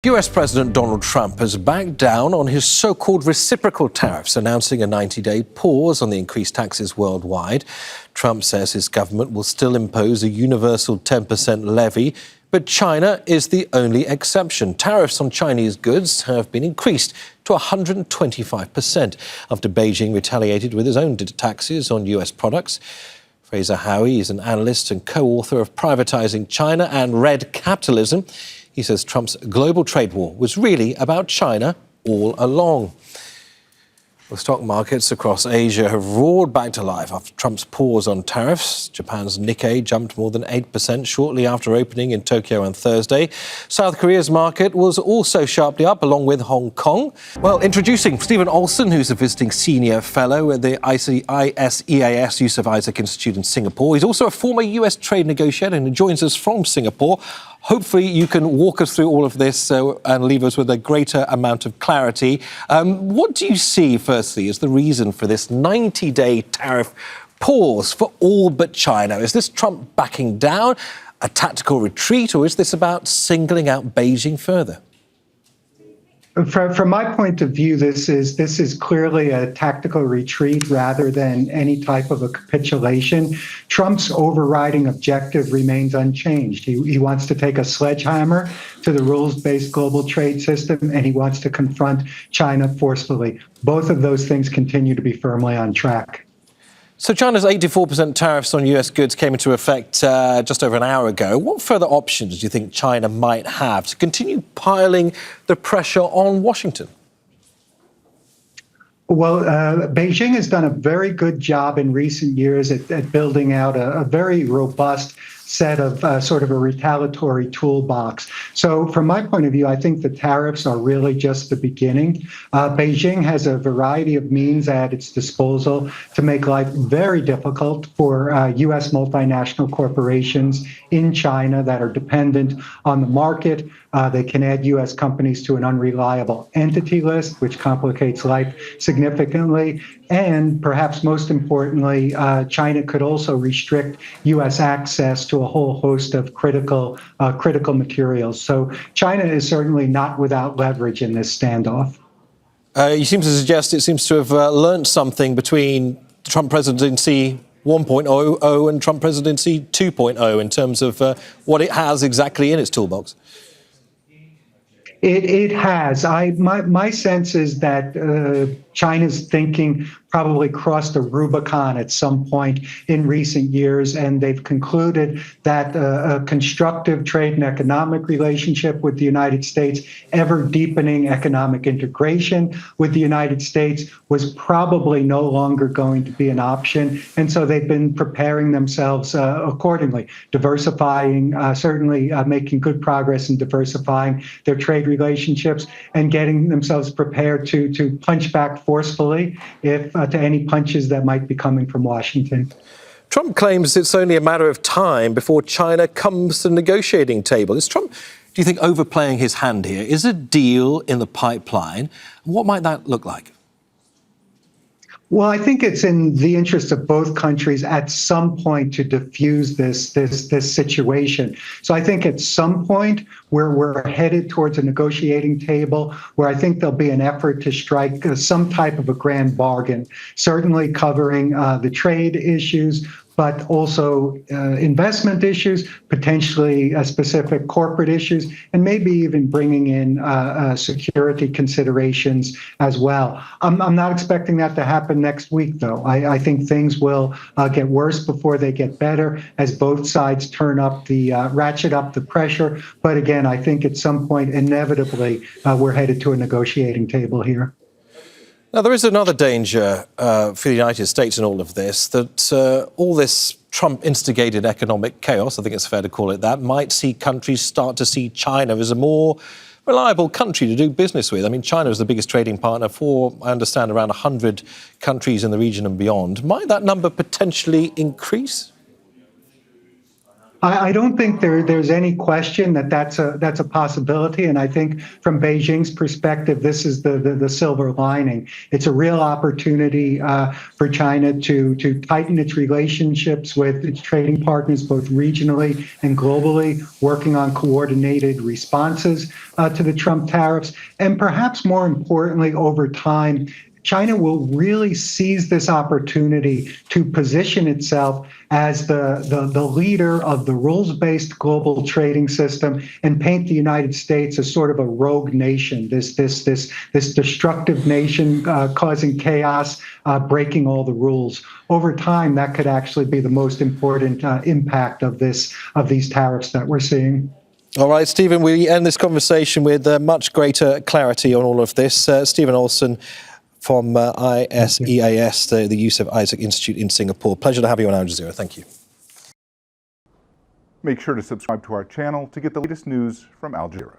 US President Donald Trump has backed down on his so-called reciprocal tariffs, announcing a 90-day pause on the increased taxes worldwide. Trump says his government will still impose a universal 10% levy, but China is the only exception. Tariffs on Chinese goods have been increased to 125% after Beijing retaliated with its own taxes on US products. Fraser Howey is an analyst and co-author of Privatizing China and Red Capitalism. He says Trump's global trade war was really about China all along. The stock markets across Asia have roared back to life after Trump's pause on tariffs. Japan's Nikkei jumped more than 8% shortly after opening in Tokyo on Thursday. South Korea's market was also sharply up, along with Hong Kong. Well, introducing Stephen Olson, who's a visiting senior fellow at the ISEAS Yusof Ishak Institute in Singapore. He's also a former US trade negotiator and he joins us from Singapore. Hopefully you can walk us through all of this and leave us with a greater amount of clarity. What do you see, firstly, as the reason for this 90-day tariff pause for all but China? Is this Trump backing down, a tactical retreat, or is this about singling out Beijing further? From my point of view, this is clearly a tactical retreat rather than any type of a capitulation. Trump's overriding objective remains unchanged. He wants to take a sledgehammer to the rules-based global trade system, and he wants to confront China forcefully. Both of those things continue to be firmly on track. So China's 84% tariffs on US goods came into effect just over an hour ago. What further options do you think China might have to continue piling the pressure on Washington? Well, Beijing has done a very good job in recent years at building out a very robust set of sort of a retaliatory toolbox. So from my point of view, I think the tariffs are really just the beginning. Beijing has a variety of means at its disposal to make life very difficult for U.S. multinational corporations in China that are dependent on the market. They can add U.S. companies to an unreliable entity list, which complicates life significantly. And perhaps most importantly, China could also restrict U.S. access to a whole host of critical materials. So China is certainly not without leverage in this standoff. You seem to suggest it seems to have learned something between the Trump presidency 1.0 and Trump presidency 2.0 in terms of what it has exactly in its toolbox. It has. My sense is that China's thinking probably crossed the Rubicon at some point in recent years, and they've concluded that a constructive trade and economic relationship with the United States, ever deepening economic integration with the United States, was probably no longer going to be an option. And so they've been preparing themselves accordingly, diversifying, certainly making good progress in diversifying their trade relationships and getting themselves prepared to punch back forcefully if to any punches that might be coming from Washington. Trump claims it's only a matter of time before China comes to the negotiating table. Is Trump, do you think, overplaying his hand here? Is a deal in the pipeline? What might that look like? Well, I think it's in the interest of both countries at some point to diffuse this situation. So I think at some point we're headed towards a negotiating table where I think there'll be an effort to strike some type of a grand bargain, certainly covering the trade issues, but also investment issues, potentially specific corporate issues, and maybe even bringing in security considerations as well. I'm not expecting that to happen next week, though. I think things will get worse before they get better as both sides ratchet up the pressure. But again, I think at some point, inevitably, we're headed to a negotiating table here. Now, there is another danger for the United States in all of this, that all this Trump-instigated economic chaos, I think it's fair to call it that, might see countries start to see China as a more reliable country to do business with. I mean, China is the biggest trading partner for, I understand, around 100 countries in the region and beyond. Might that number potentially increase? I don't think there's any question that that's a possibility, and I think from Beijing's perspective, this is the silver lining. It's a real opportunity for China to tighten its relationships with its trading partners, both regionally and globally, working on coordinated responses to the Trump tariffs, and perhaps more importantly, over time, China will really seize this opportunity to position itself as the leader of the rules-based global trading system and paint the United States as sort of a rogue nation, this destructive nation causing chaos, breaking all the rules. Over time, that could actually be the most important impact of these tariffs that we're seeing. All right, Stephen, we end this conversation with much greater clarity on all of this. Stephen Olson from ISEAS, the Yusof Ishak Institute in Singapore. Pleasure to have you on Al Jazeera. Thank you. Make sure to subscribe to our channel to get the latest news from Al Jazeera.